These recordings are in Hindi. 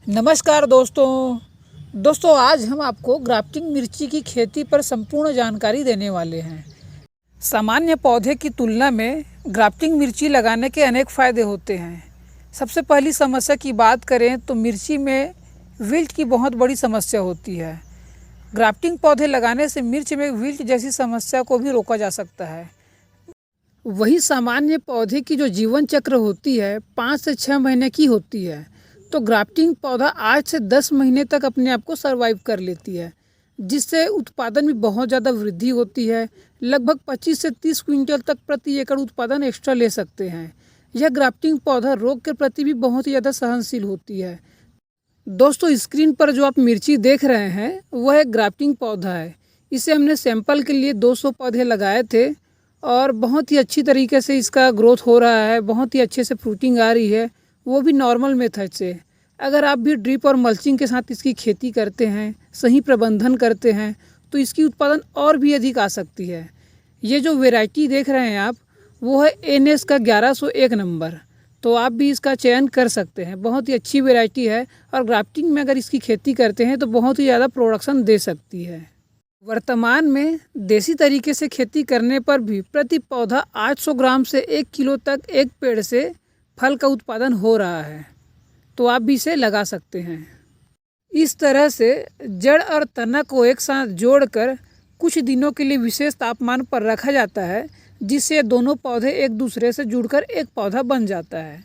नमस्कार दोस्तों आज हम आपको ग्राफ्टिंग मिर्ची की खेती पर संपूर्ण जानकारी देने वाले हैं। सामान्य पौधे की तुलना में ग्राफ्टिंग मिर्ची लगाने के अनेक फ़ायदे होते हैं। सबसे पहली समस्या की बात करें तो मिर्ची में विल्ट की बहुत बड़ी समस्या होती है। ग्राफ्टिंग पौधे लगाने से मिर्च में विल्ट जैसी समस्या को भी रोका जा सकता है। वही सामान्य पौधे की जो जीवन चक्र होती है 5 से 6 महीने की होती है, तो ग्राफ्टिंग पौधा 8 से 10 महीने तक अपने आप को सर्वाइव कर लेती है, जिससे उत्पादन में बहुत ज़्यादा वृद्धि होती है। लगभग 25 से 30 क्विंटल तक प्रति एकड़ उत्पादन एक्स्ट्रा ले सकते हैं। यह ग्राफ्टिंग पौधा रोग के प्रति भी बहुत ही ज़्यादा सहनशील होती है। दोस्तों, स्क्रीन पर जो आप मिर्ची देख रहे हैं वह एक ग्राफ्टिंग पौधा है। इसे हमने सैंपल के लिए 200 पौधे लगाए थे और बहुत ही अच्छी तरीके से इसका ग्रोथ हो रहा है, बहुत ही अच्छे से फ्रूटिंग आ रही है, वो भी नॉर्मल मेथड से। अगर आप भी ड्रिप और मल्चिंग के साथ इसकी खेती करते हैं, सही प्रबंधन करते हैं, तो इसकी उत्पादन और भी अधिक आ सकती है। ये जो वैरायटी देख रहे हैं आप, वो है NS का 1101 नंबर, तो आप भी इसका चयन कर सकते हैं। बहुत ही अच्छी वैरायटी है और ग्राफ्टिंग में अगर इसकी खेती करते हैं तो बहुत ही ज़्यादा प्रोडक्शन दे सकती है। वर्तमान में देसी तरीके से खेती करने पर भी प्रति पौधा 800 ग्राम से 1 किलो तक एक पेड़ से फल का उत्पादन हो रहा है, तो आप भी इसे लगा सकते हैं। इस तरह से जड़ और तना को एक साथ जोड़कर कुछ दिनों के लिए विशेष तापमान पर रखा जाता है, जिससे दोनों पौधे एक दूसरे से जुड़कर एक पौधा बन जाता है।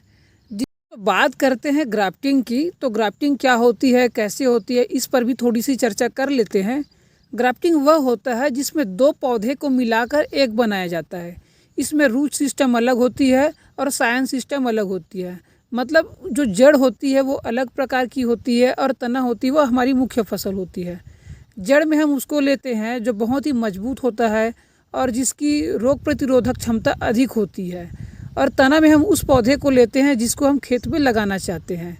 बात करते हैं ग्राफ्टिंग की, तो ग्राफ्टिंग क्या होती है, कैसे होती है, इस पर भी थोड़ी सी चर्चा कर लेते हैं। ग्राफ्टिंग वह होता है जिसमें दो पौधे को मिलाकर एक बनाया जाता है। इसमें रूट सिस्टम अलग होती है और सायन सिस्टम अलग होती है। मतलब जो जड़ होती है वो अलग प्रकार की होती है और तना होती है वो हमारी मुख्य फसल होती है। जड़ में हम उसको लेते हैं जो बहुत ही मजबूत होता है और जिसकी रोग प्रतिरोधक क्षमता अधिक होती है, और तना में हम उस पौधे को लेते हैं जिसको हम खेत में लगाना चाहते हैं।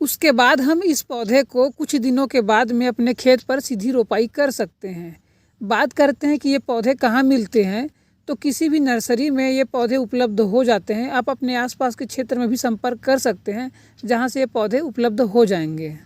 उसके बाद हम इस पौधे को कुछ दिनों के बाद में अपने खेत पर सीधी रोपाई कर सकते हैं। बात करते हैं कि ये पौधे कहाँ मिलते हैं, तो किसी भी नर्सरी में ये पौधे उपलब्ध हो जाते हैं। आप अपने आसपास के क्षेत्र में भी संपर्क कर सकते हैं जहाँ से ये पौधे उपलब्ध हो जाएंगे।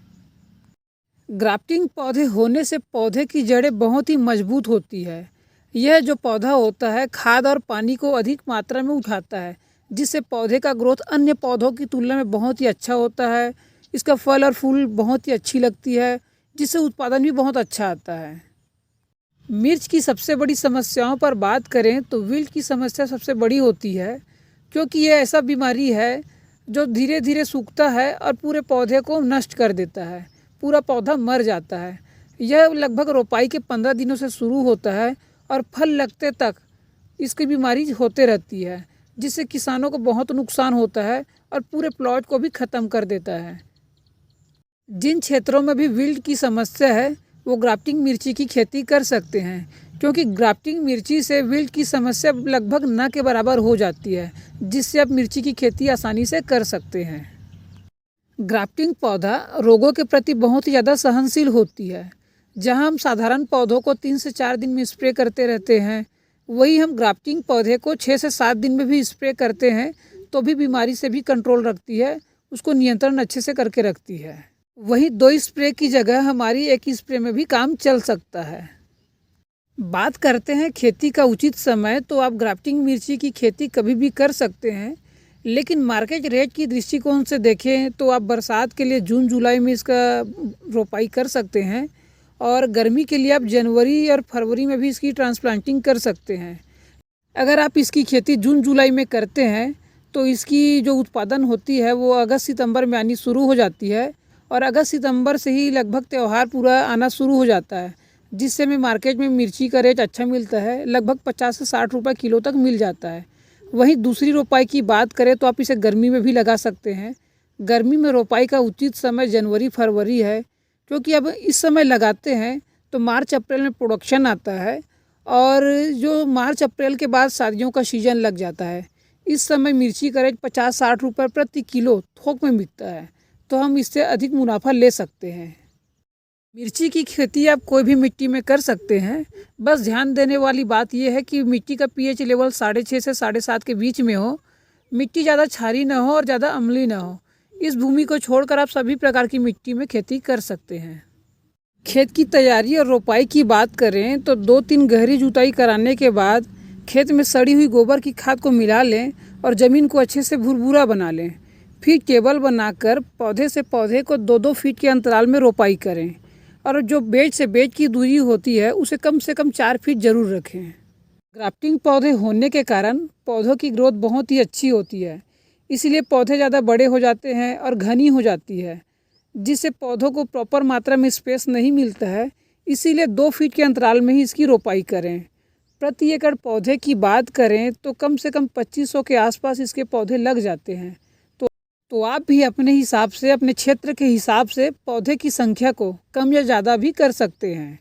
ग्राफ्टिंग पौधे होने से पौधे की जड़ें बहुत ही मजबूत होती है। यह जो पौधा होता है खाद और पानी को अधिक मात्रा में उठाता है, जिससे पौधे का ग्रोथ अन्य पौधों की तुलना में बहुत ही अच्छा होता है। इसका फल और फूल बहुत ही अच्छी लगती है, जिससे उत्पादन भी बहुत अच्छा आता है। मिर्च की सबसे बड़ी समस्याओं पर बात करें तो विल्ट की समस्या सबसे बड़ी होती है, क्योंकि यह ऐसा बीमारी है जो धीरे धीरे सूखता है और पूरे पौधे को नष्ट कर देता है, पूरा पौधा मर जाता है। यह लगभग रोपाई के 15 दिनों से शुरू होता है और फल लगते तक इसकी बीमारी होते रहती है, जिससे किसानों को बहुत नुकसान होता है और पूरे प्लॉट को भी ख़त्म कर देता है। जिन क्षेत्रों में भी विल्ट की समस्या है वो ग्राफ्टिंग मिर्ची की खेती कर सकते हैं, क्योंकि ग्राफ्टिंग मिर्ची से विल्ट की समस्या लगभग न के बराबर हो जाती है, जिससे आप मिर्ची की खेती आसानी से कर सकते हैं। ग्राफ्टिंग पौधा रोगों के प्रति बहुत ही ज़्यादा सहनशील होती है। जहां हम साधारण पौधों को 3 से 4 दिन में स्प्रे करते रहते हैं, वही हम ग्राफ्टिंग पौधे को 6 से 7 दिन में भी स्प्रे करते हैं, तो भी बीमारी से भी कंट्रोल रखती है, उसको नियंत्रण अच्छे से करके रखती है। वहीं 2 स्प्रे की जगह हमारी 1 स्प्रे में भी काम चल सकता है। बात करते हैं खेती का उचित समय, तो आप ग्राफ्टिंग मिर्ची की खेती कभी भी कर सकते हैं, लेकिन मार्केट रेट की दृष्टिकोण से देखें तो आप बरसात के लिए जून जुलाई में इसका रोपाई कर सकते हैं, और गर्मी के लिए आप जनवरी और फरवरी में भी इसकी ट्रांसप्लांटिंग कर सकते हैं। अगर आप इसकी खेती जून जुलाई में करते हैं तो इसकी जो उत्पादन होती है वो अगस्त सितंबर में आनी शुरू हो जाती है, और अगस्त सितंबर से ही लगभग त्यौहार पूरा आना शुरू हो जाता है, जिससे हमें मार्केट में मिर्ची का रेट अच्छा मिलता है, लगभग 50 से 60 रुपये किलो तक मिल जाता है। वहीं दूसरी रोपाई की बात करें तो आप इसे गर्मी में भी लगा सकते हैं। गर्मी में रोपाई का उचित समय जनवरी फरवरी है, क्योंकि अब इस समय लगाते हैं तो मार्च अप्रैल में प्रोडक्शन आता है, और जो मार्च अप्रैल के बाद शादियों का सीज़न लग जाता है। इस समय मिर्ची का रेट 50-60 रुपये प्रति किलो थोक में बिकता है, तो हम इससे अधिक मुनाफा ले सकते हैं। मिर्ची की खेती आप कोई भी मिट्टी में कर सकते हैं। बस ध्यान देने वाली बात यह है कि मिट्टी का pH लेवल 6.5 से 7.5 के बीच में हो। मिट्टी ज़्यादा क्षारीय ना हो और ज़्यादा अम्लीय ना हो। इस भूमि को छोड़कर आप सभी प्रकार की मिट्टी में खेती कर सकते हैं। खेत की तैयारी और रोपाई की बात करें तो 2-3 गहरी जुताई कराने के बाद खेत में सड़ी हुई गोबर की खाद को मिला लें और ज़मीन को अच्छे से भुरभुरा बना लें। फिर टेबल बनाकर पौधे से पौधे को 2-2 फीट के अंतराल में रोपाई करें और जो बेज से बेज की दूरी होती है उसे कम से कम 4 फीट जरूर रखें। ग्राफ्टिंग पौधे होने के कारण पौधों की ग्रोथ बहुत ही अच्छी होती है, इसलिए पौधे ज़्यादा बड़े हो जाते हैं और घनी हो जाती है, जिससे पौधों को प्रॉपर मात्रा में स्पेस नहीं मिलता है। इसीलिए 2 फीट के अंतराल में ही इसकी रोपाई करें। प्रति एकड़ पौधे की बात करें तो कम से कम 2500 के आसपास इसके पौधे लग जाते हैं। तो आप भी अपने हिसाब से, अपने क्षेत्र के हिसाब से पौधे की संख्या को कम या ज़्यादा भी कर सकते हैं।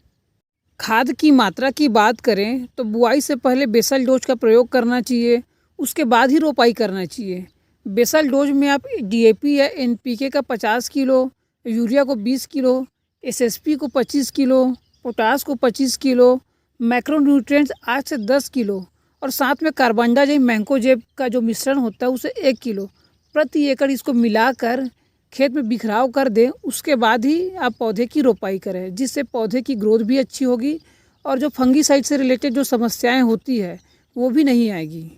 खाद की मात्रा की बात करें तो बुआई से पहले बेसल डोज का प्रयोग करना चाहिए, उसके बाद ही रोपाई करना चाहिए। बेसल डोज में आप DAP या NPK का 50 किलो, यूरिया को 20 किलो, SSP को 25 किलो, पोटास को 25 किलो, मैक्रोन्यूट्रिएंट्स 8 से 10 किलो और साथ में कार्बनडाजिम मैंकोजेब का जो मिश्रण होता है उसे 1 किलो प्रति एकड़ इसको मिलाकर खेत में बिखराव कर दें। उसके बाद ही आप पौधे की रोपाई करें, जिससे पौधे की ग्रोथ भी अच्छी होगी और जो फंगीसाइड से रिलेटेड जो समस्याएं होती है वो भी नहीं आएगी।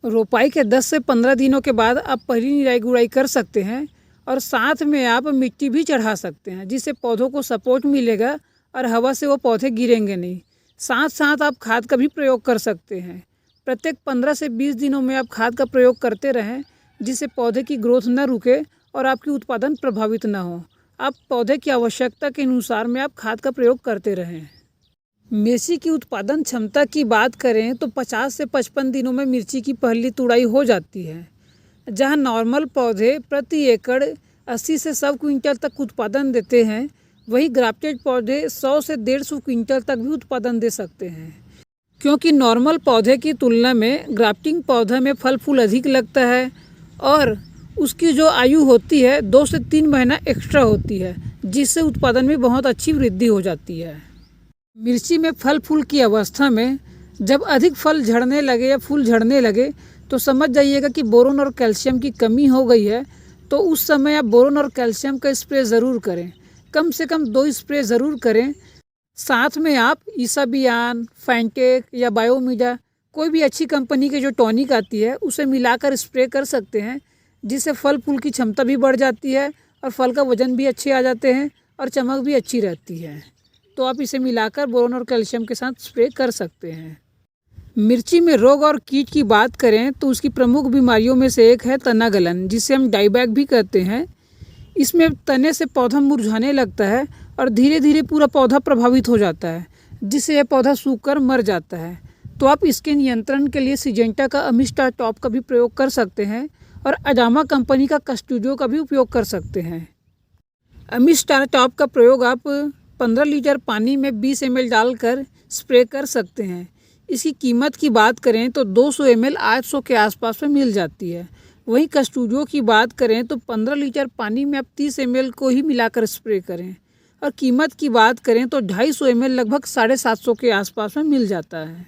रोपाई के 10 से 15 दिनों के बाद आप पहली निराई गुड़ाई कर सकते हैं और साथ में आप मिट्टी भी चढ़ा सकते हैं, जिससे पौधों को सपोर्ट मिलेगा और हवा से वो पौधे गिरेंगे नहीं। साथ साथ आप खाद का भी प्रयोग कर सकते हैं। प्रत्येक 15 से 20 दिनों में आप खाद का प्रयोग करते रहें, जिससे पौधे की ग्रोथ न रुके और आपकी उत्पादन प्रभावित न हो। आप पौधे की आवश्यकता के अनुसार में आप खाद का प्रयोग करते रहें। मिर्ची की उत्पादन क्षमता की बात करें तो 50 से 55 दिनों में मिर्ची की पहली तुड़ाई हो जाती है। जहां नॉर्मल पौधे प्रति एकड़ 80 से 100 क्विंटल तक उत्पादन देते हैं, वही ग्राफ्टेड पौधे 100 से 150 क्विंटल तक भी उत्पादन दे सकते हैं। क्योंकि नॉर्मल पौधे की तुलना में ग्राफ्टिंग पौधे में फल फूल अधिक लगता है और उसकी जो आयु होती है 2 से 3 महीना एक्स्ट्रा होती है, जिससे उत्पादन में बहुत अच्छी वृद्धि हो जाती है। मिर्ची में फल फूल की अवस्था में जब अधिक फल झड़ने लगे या फूल झड़ने लगे तो समझ जाइएगा कि बोरोन और कैल्शियम की कमी हो गई है। तो उस समय आप बोरोन और कैल्शियम का स्प्रे ज़रूर करें, कम से कम 2 स्प्रे ज़रूर करें। साथ में आप ईसाबियान, फैंटेक या बायोमीडा कोई भी अच्छी कंपनी की जो टॉनिक आती है उसे मिलाकर स्प्रे कर सकते हैं, जिससे फल फूल की क्षमता भी बढ़ जाती है और फल का वजन भी अच्छे आ जाते हैं और चमक भी अच्छी रहती है। तो आप इसे मिलाकर बोरोन और कैल्शियम के साथ स्प्रे कर सकते हैं। मिर्ची में रोग और कीट की बात करें तो उसकी प्रमुख बीमारियों में से एक है तना गलन, जिसे हम डाईबैक भी कहते हैं। इसमें तने से पौधा मुरझाने लगता है और धीरे धीरे पूरा पौधा प्रभावित हो जाता है, जिससे यह पौधा सूखकर मर जाता है। तो आप इसके नियंत्रण के लिए सिजेंटा का अमिस्टार टॉप का भी प्रयोग कर सकते हैं और अजामा कंपनी का कस्टूडियो का भी उपयोग कर सकते हैं। अमिस्टार टॉप का प्रयोग आप 15 लीटर पानी में 20 ml डालकर स्प्रे कर सकते हैं। इसकी कीमत की बात करें तो 200 ml 800 के आसपास में मिल जाती है। वहीं कस्टूडियो की बात करें तो 15 लीटर पानी में आप 30 ml को ही मिलाकर स्प्रे करें और कीमत की बात करें तो 250 ml लगभग 750 के आसपास में मिल जाता है।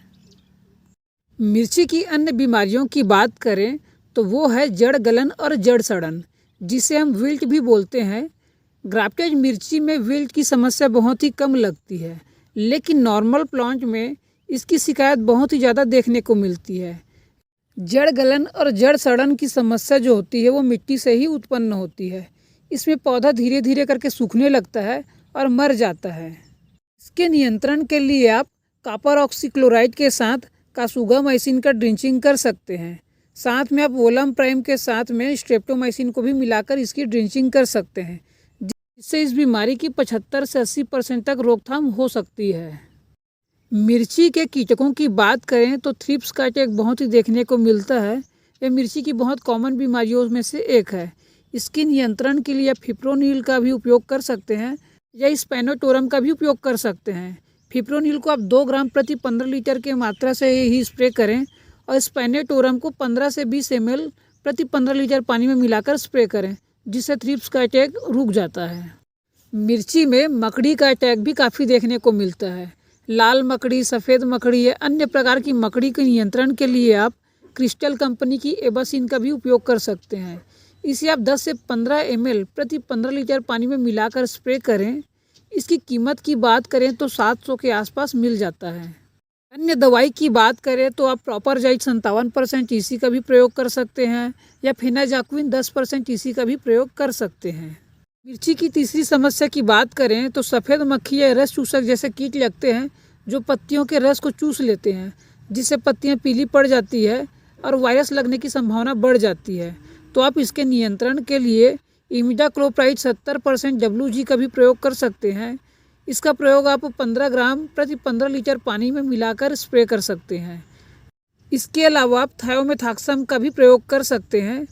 मिर्ची की अन्य बीमारियों की बात करें तो वो है जड़ गलन और जड़ सड़न, जिसे हम विल्ट भी बोलते हैं। ग्राफ्टेड मिर्ची में विल्ट की समस्या बहुत ही कम लगती है, लेकिन नॉर्मल प्लांट में इसकी शिकायत बहुत ही ज़्यादा देखने को मिलती है। जड़ गलन और जड़ सड़न की समस्या जो होती है वो मिट्टी से ही उत्पन्न होती है। इसमें पौधा धीरे धीरे करके सूखने लगता है और मर जाता है। इसके नियंत्रण के लिए आप कॉपर ऑक्सीक्लोराइड के साथ कासुगामाइसिन का ड्रिंचिंग कर सकते हैं। साथ में आप वोलम प्राइम के साथ में स्ट्रेप्टोमाइसिन को भी मिलाकर इसकी ड्रिंचिंग कर सकते हैं, जिससे इस बीमारी की 75 से 80% तक रोकथाम हो सकती है। मिर्ची के कीटकों की बात करें तो थ्रिप्स का अटैक बहुत ही देखने को मिलता है। यह मिर्ची की बहुत कॉमन बीमारियों में से एक है। इसके नियंत्रण के लिए आप फिप्रोनिल का भी उपयोग कर सकते हैं या स्पेनोटोरम का भी उपयोग कर सकते हैं। फिप्रोनिल को आप 2 ग्राम प्रति 15 लीटर के मात्रा से ही स्प्रे करें और स्पेनोटोरम को 15 से 20 ml प्रति 15 लीटर पानी में मिलाकर स्प्रे करें, जिससे थ्रिप्स का अटैक रुक जाता है। मिर्ची में मकड़ी का अटैक भी काफ़ी देखने को मिलता है। लाल मकड़ी, सफ़ेद मकड़ी या अन्य प्रकार की मकड़ी के नियंत्रण के लिए आप क्रिस्टल कंपनी की एबासिन का भी उपयोग कर सकते हैं। इसे आप 10 से 15 ml प्रति 15 लीटर पानी में मिलाकर स्प्रे करें। इसकी कीमत की बात करें तो 700 के आसपास मिल जाता है। अन्य दवाई की बात करें तो आप प्रोपरजाइट 57% EC का भी प्रयोग कर सकते हैं या फेनाजाक्विन 10% EC का भी प्रयोग कर सकते हैं। मिर्ची की तीसरी समस्या की बात करें तो सफ़ेद मक्खी या रस चूसक जैसे कीट लगते हैं जो पत्तियों के रस को चूस लेते हैं, जिससे पत्तियां पीली पड़ जाती है और वायरस लगने की संभावना बढ़ जाती है। तो आप इसके नियंत्रण के लिए इमिडाक्लोप्राइड 70% WG का भी प्रयोग कर सकते हैं। इसका प्रयोग आप 15 ग्राम प्रति 15 लीटर पानी में मिलाकर स्प्रे कर सकते हैं। इसके अलावा आप थायोमेथाक्सम का भी प्रयोग कर सकते हैं।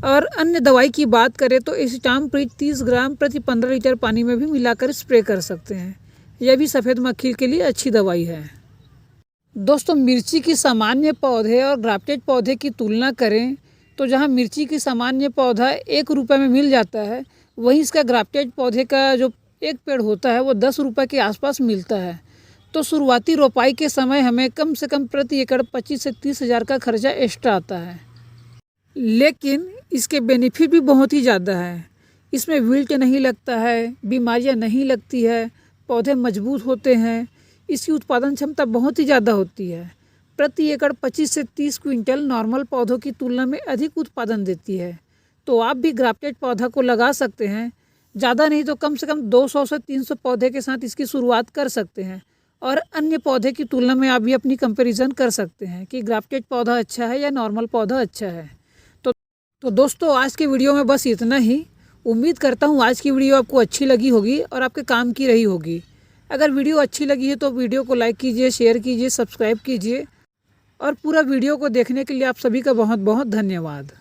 और अन्य दवाई की बात करें तो एसिटामप्रीड 30 ग्राम प्रति 15 लीटर पानी में भी मिलाकर स्प्रे कर सकते हैं। यह भी सफ़ेद मक्खी के लिए अच्छी दवाई है। दोस्तों, मिर्ची की सामान्य पौधे और ग्राफ्टेड पौधे की तुलना करें तो जहां मिर्ची की सामान्य पौधा 1 रुपये में मिल जाता है, वहीं इसका ग्राफ्टेड पौधे का जो एक पेड़ होता है वो 10 रुपये के आसपास मिलता है। तो शुरुआती रोपाई के समय हमें कम से कम प्रति एकड़ 25 से 30 हज़ार का खर्चा एक्स्ट्रा आता है, लेकिन इसके बेनिफिट भी बहुत ही ज़्यादा है। इसमें विल्ट नहीं लगता है, बीमारियां नहीं लगती है, पौधे मजबूत होते हैं, इसकी उत्पादन क्षमता बहुत ही ज़्यादा होती है। प्रति एकड़ 25 से 30 क्विंटल नॉर्मल पौधों की तुलना में अधिक उत्पादन देती है। तो आप भी ग्राफ्टेड पौधा को लगा सकते हैं। ज़्यादा नहीं तो कम से कम 200 से 300 पौधे के साथ इसकी शुरुआत कर सकते हैं और अन्य पौधे की तुलना में आप भी अपनी कंपैरिजन कर सकते हैं कि ग्राफ्टेड पौधा अच्छा है या नॉर्मल पौधा अच्छा है। तो दोस्तों, आज के वीडियो में बस इतना ही। उम्मीद करता हूँ आज की वीडियो आपको अच्छी लगी होगी और आपके काम की रही होगी। अगर वीडियो अच्छी लगी है तो वीडियो को लाइक कीजिए, शेयर कीजिए, सब्सक्राइब कीजिए और पूरा वीडियो को देखने के लिए आप सभी का बहुत बहुत धन्यवाद।